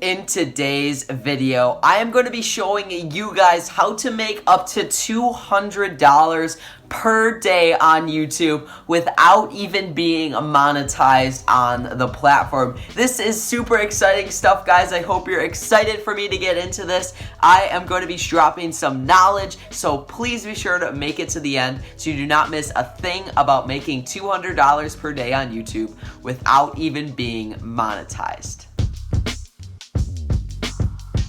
In today's video, I am going to be showing you guys how to make up to $200 per day on YouTube without even being monetized on the platform. This is super exciting stuff, guys. I hope you're excited for me to get into this. I am going to be dropping some knowledge, so please be sure to make it to the end so you do not miss a thing about making $200 per day on YouTube without even being monetized.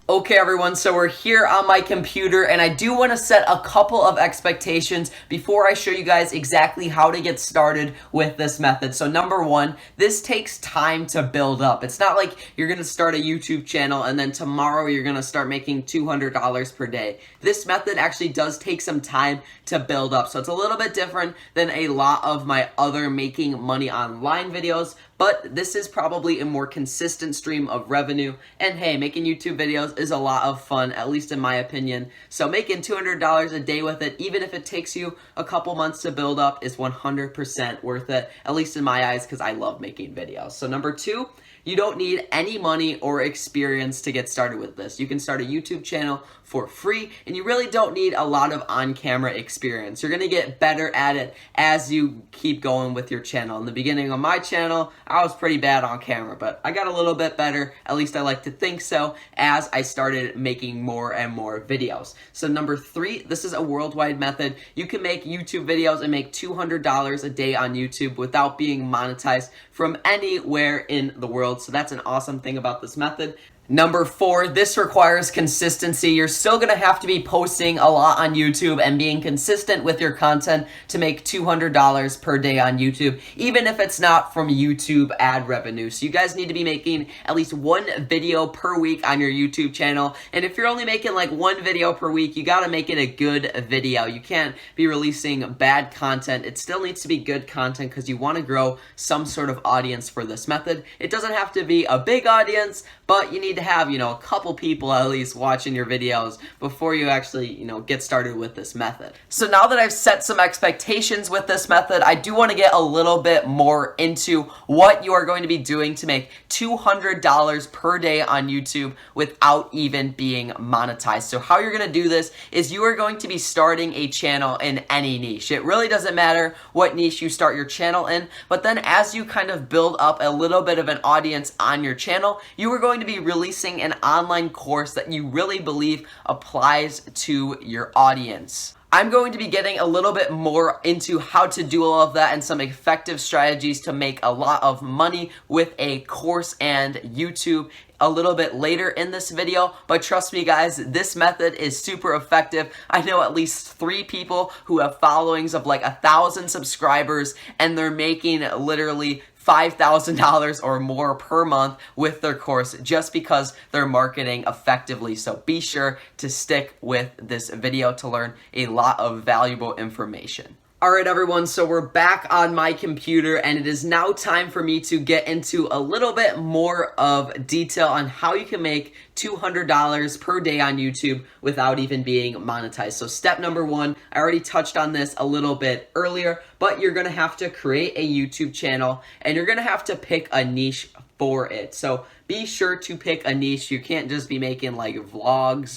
Okay everyone, so we're here on my computer and I do want to set a couple of expectations before I show you guys exactly how to get started with this method. So number one, this takes time to build up. It's not like you're going to start a YouTube channel and then tomorrow you're going to start making $200 per day. This method actually does take some time to build up. So it's a little bit different than a lot of my other making money online videos, but this is probably a more consistent stream of revenue. And hey, making YouTube videos is a lot of fun, at least in my opinion. So making $200 a day with it, even if it takes you a couple months to build up, is 100% worth it, at least in my eyes, because I love making videos. So number two, you don't need any money or experience to get started with this. You can start a YouTube channel for free, and you really don't need a lot of on-camera experience. You're gonna get better at it as you keep going with your channel. In the beginning of my channel, I was pretty bad on camera, but I got a little bit better, at least I like to think so, as I started making more and more videos. So number three, this is a worldwide method. You can make YouTube videos and make $200 a day on YouTube without being monetized from anywhere in the world. So that's an awesome thing about this method. Number four, this requires consistency. You're still gonna have to be posting a lot on YouTube and being consistent with your content to make $200 per day on YouTube, even if it's not from YouTube ad revenue. So you guys need to be making at least one video per week on your YouTube channel. And if you're only making like one video per week, you gotta make it a good video. You can't be releasing bad content. It still needs to be good content because you wanna grow some sort of audience for this method. It doesn't have to be a big audience, but you need to have, a couple people at least watching your videos before you actually, get started with this method. So now that I've set some expectations with this method, I do want to get a little bit more into what you are going to be doing to make $200 per day on YouTube without even being monetized. So how you're going to do this is you are going to be starting a channel in any niche. It really doesn't matter what niche you start your channel in, but then as you kind of build up a little bit of an audience on your channel, you are going to be releasing an online course that you really believe applies to your audience. I'm going to be getting a little bit more into how to do all of that and some effective strategies to make a lot of money with a course and YouTube a little bit later in this video, but trust me guys, this method is super effective. I know at least 3 people who have followings of like 1,000 subscribers and they're making literally $5,000 or more per month with their course just because they're marketing effectively. So be sure to stick with this video to learn a lot of valuable information. Alright everyone, so we're back on my computer and it is now time for me to get into a little bit more of detail on how you can make $200 per day on YouTube without even being monetized. So step number one, I already touched on this a little bit earlier, but you're going to have to create a YouTube channel and you're going to have to pick a niche for it. So be sure to pick a niche. You can't just be making like vlogs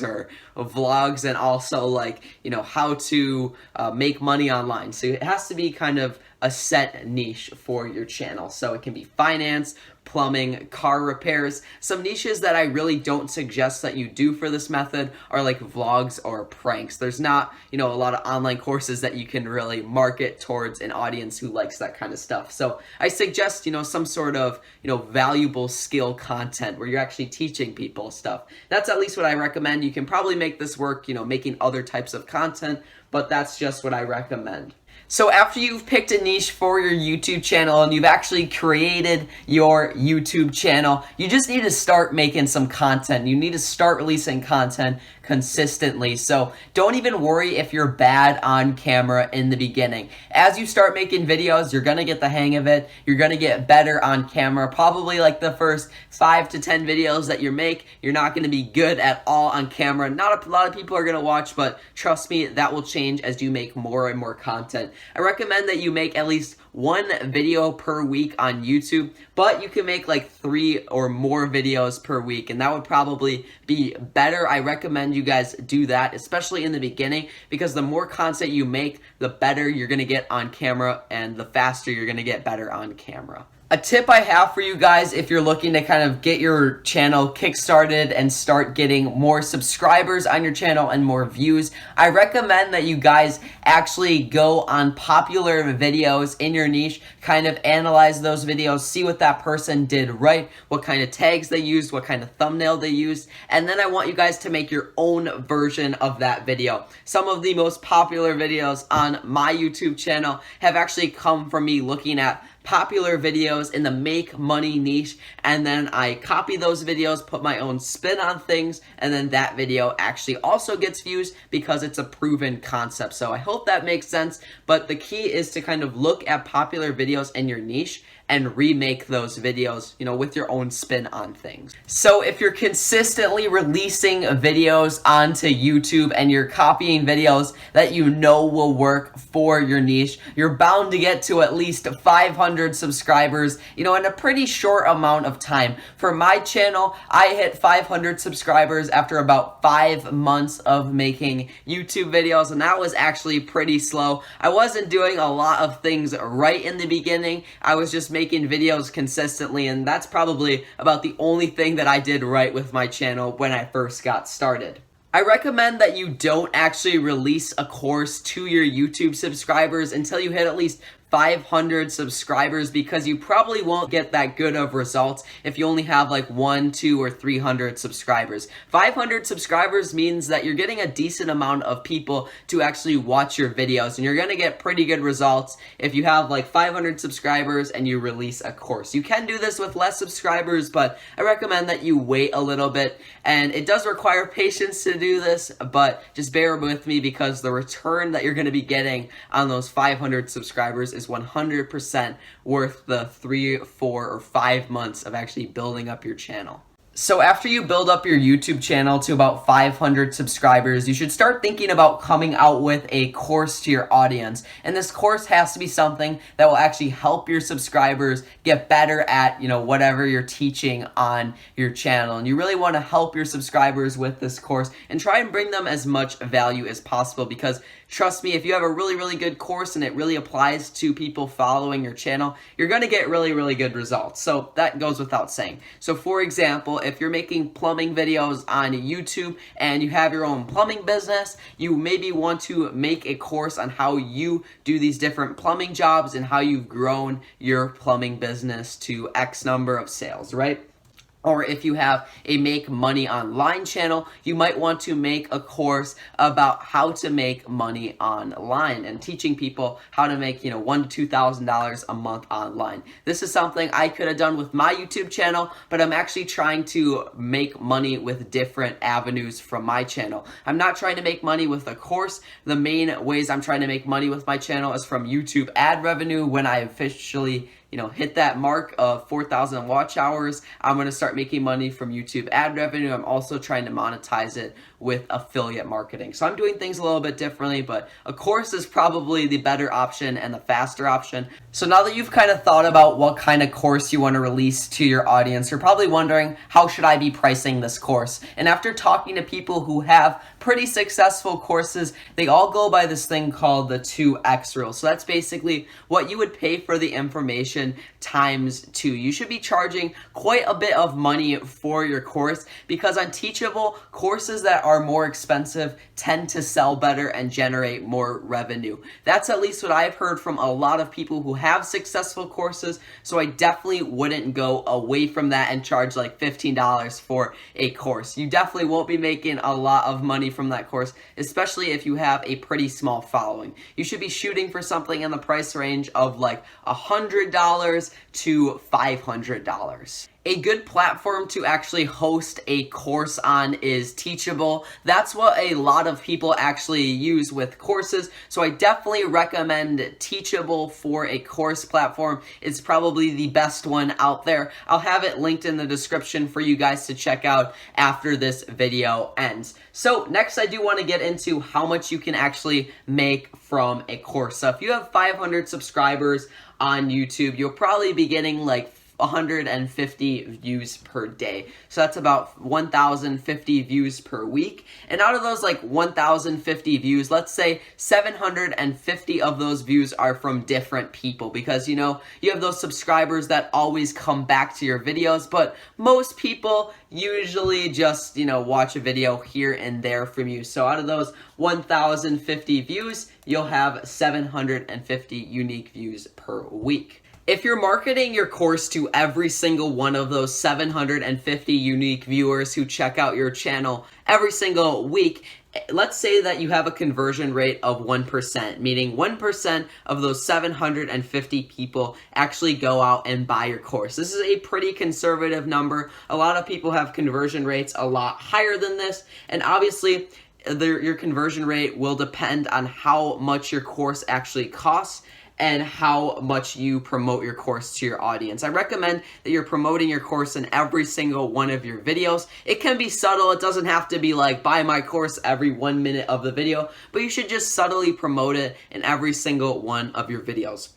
and also like, how to make money online. So it has to be kind of a set niche for your channel. So it can be finance, plumbing, car repairs. Some niches that I really don't suggest that you do for this method are like vlogs or pranks. There's not, a lot of online courses that you can really market towards an audience who likes that kind of stuff. So I suggest, some sort of, valuable skill content where you're actually teaching people stuff. That's at least what I recommend. You can probably make this work, making other types of content, but that's just what I recommend. So after you've picked a niche for your YouTube channel and you've actually created your YouTube channel, you just need to start making some content. You need to start releasing content consistently. So don't even worry if you're bad on camera in the beginning. As you start making videos, you're gonna get the hang of it. You're gonna get better on camera. Probably like the first 5 to 10 videos that you make, you're not gonna be good at all on camera. Not a lot of people are gonna watch, but trust me, that will change as you make more and more content. content. I recommend that you make at least one video per week on YouTube, but you can make like 3 or more videos per week, and that would probably be better. I recommend you guys do that, especially in the beginning, because the more content you make, the better you're gonna get on camera and the faster you're gonna get better on camera. A tip I have for you guys if you're looking to kind of get your channel kickstarted and start getting more subscribers on your channel and more views, I recommend that you guys actually go on popular videos in your niche, kind of analyze those videos, see what that person did right, what kind of tags they used, what kind of thumbnail they used, and then I want you guys to make your own version of that video. Some of the most popular videos on my YouTube channel have actually come from me looking at popular videos in the make money niche, and then I copy those videos, put my own spin on things, and then that video actually also gets views because it's a proven concept. So I hope that makes sense, but the key is to kind of look at popular videos in your niche and remake those videos, you know, with your own spin on things. So if you're consistently releasing videos onto YouTube and you're copying videos that you know will work for your niche, you're bound to get to at least 500 subscribers, you know, in a pretty short amount of time. For my channel, I hit 500 subscribers after about 5 months of making YouTube videos, and that was actually pretty slow. I wasn't doing a lot of things right in the beginning. I was just making videos consistently, and that's probably about the only thing that I did right with my channel when I first got started. I recommend that you don't actually release a course to your YouTube subscribers until you hit at least 500 subscribers, because you probably won't get that good of results if you only have like 100, 200, or 300 subscribers. 500 subscribers means that you're getting a decent amount of people to actually watch your videos, and you're gonna get pretty good results if you have like 500 subscribers and you release a course. You can do this with less subscribers, but I recommend that you wait a little bit, and it does require patience to do this, but just bear with me because the return that you're gonna be getting on those 500 subscribers is 100% worth the 3, 4, or 5 months of actually building up your channel. So after you build up your YouTube channel to about 500 subscribers, you should start thinking about coming out with a course to your audience. And this course has to be something that will actually help your subscribers get better at, you know, whatever you're teaching on your channel. And you really want to help your subscribers with this course and try and bring them as much value as possible, because trust me, if you have a really, really good course and it really applies to people following your channel, you're going to get really, really good results. So that goes without saying. So for example, if you're making plumbing videos on YouTube and you have your own plumbing business, you maybe want to make a course on how you do these different plumbing jobs and how you've grown your plumbing business to X number of sales, right? Or if you have a make money online channel, you might want to make a course about how to make money online and teaching people how to make, you know, $1,000 to $2,000 a month online. This is something I could have done with my YouTube channel, but I'm actually trying to make money with different avenues from my channel. I'm not trying to make money with a course. The main ways I'm trying to make money with my channel is from YouTube ad revenue. When I officially hit that mark of 4,000 watch hours, I'm going to start making money from YouTube ad revenue. I'm also trying to monetize it with affiliate marketing. So I'm doing things a little bit differently, but a course is probably the better option and the faster option. So now that you've kind of thought about what kind of course you want to release to your audience, you're probably wondering, how should I be pricing this course? And after talking to people who have pretty successful courses, they all go by this thing called the 2x rule. So that's basically what you would pay for the information times 2. You should be charging quite a bit of money for your course, because on Teachable, courses that are more expensive tend to sell better and generate more revenue. That's at least what I've heard from a lot of people who have successful courses, so I definitely wouldn't go away from that and charge like $15 for a course. You definitely won't be making a lot of money from that course, especially if you have a pretty small following. You should be shooting for something in the price range of like $100 $50 to $500. A good platform to actually host a course on is Teachable. That's what a lot of people actually use with courses, so I definitely recommend Teachable for a course platform. It's probably the best one out there. I'll have it linked in the description for you guys to check out after this video ends. So next, I do want to get into how much you can actually make from a course. So if you have 500 subscribers on YouTube, you'll probably be getting like 150 views per day. So that's about 1,050 views per week. And out of those like 1,050 views, let's say 750 of those views are from different people, because you know, you have those subscribers that always come back to your videos, but most people usually just, you know, watch a video here and there from you. So out of those 1,050 views, you'll have 750 unique views per week. If you're marketing your course to every single one of those 750 unique viewers who check out your channel every single week, let's say that you have a conversion rate of 1%, meaning 1% of those 750 people actually go out and buy your course. This is a pretty conservative number. A lot of people have conversion rates a lot higher than this, and obviously your conversion rate will depend on how much your course actually costs and how much you promote your course to your audience. I recommend that you're promoting your course in every single one of your videos. It can be subtle. It doesn't have to be like, buy my course every 1 minute of the video, but you should just subtly promote it in every single one of your videos.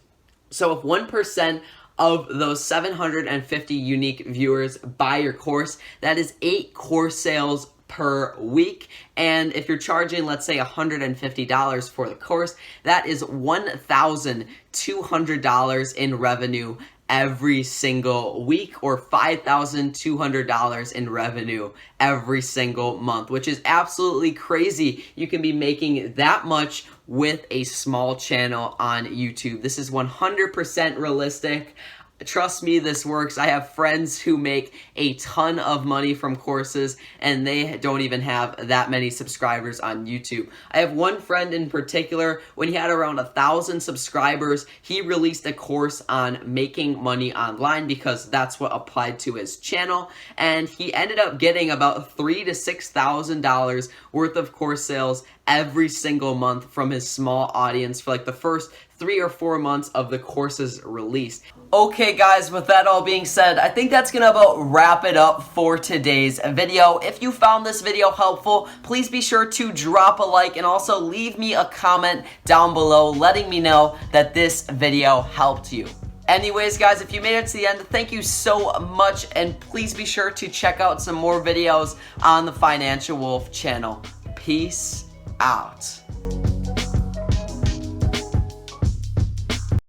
So if 1% of those 750 unique viewers buy your course, that is 8 course sales per week. And if you're charging, let's say $150 for the course, that is $1,200 in revenue every single week, or $5,200 in revenue every single month, which is absolutely crazy. You can be making that much with a small channel on YouTube. This is 100% realistic. Trust me, this works. I have friends who make a ton of money from courses, and they don't even have that many subscribers on YouTube. I have one friend in particular, when he had around 1,000 subscribers, he released a course on making money online, because that's what applied to his channel, and he ended up getting about $3,000 to $6,000 worth of course sales every single month from his small audience for like the first 3 or 4 months of the course's release. Okay guys, with that all being said, I think that's gonna about wrap it up for today's video. If you found this video helpful, please be sure to drop a like and also leave me a comment down below letting me know that this video helped you. Anyways guys, if you made it to the end, thank you so much, and please be sure to check out some more videos on the Financial Wolf channel. Peace out.